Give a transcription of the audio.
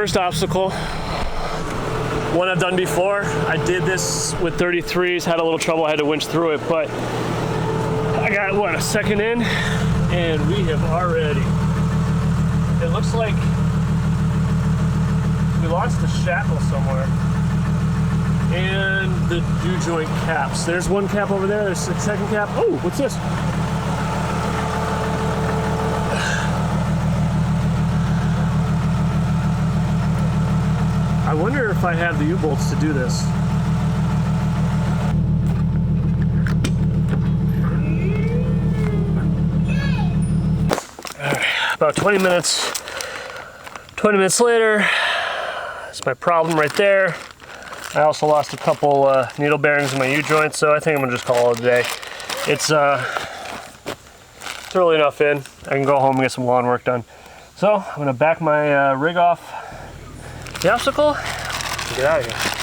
first obstacle. One I've done before. I did this with 33s, had a little trouble, I had to winch through it, but I got, what, a second in, and we have already, it looks like we lost the shackle somewhere, and the U-joint caps. There's one cap over there, there's a second cap. Oh, what's this? I wonder if I have the U-bolts to do this. All right, about 20 minutes later, that's my problem right there. I also lost a couple needle bearings in my U-joint, so I think I'm gonna just call it a day. It's early enough in. I can go home and get some lawn work done. So I'm gonna back my rig off the obstacle and get out of here.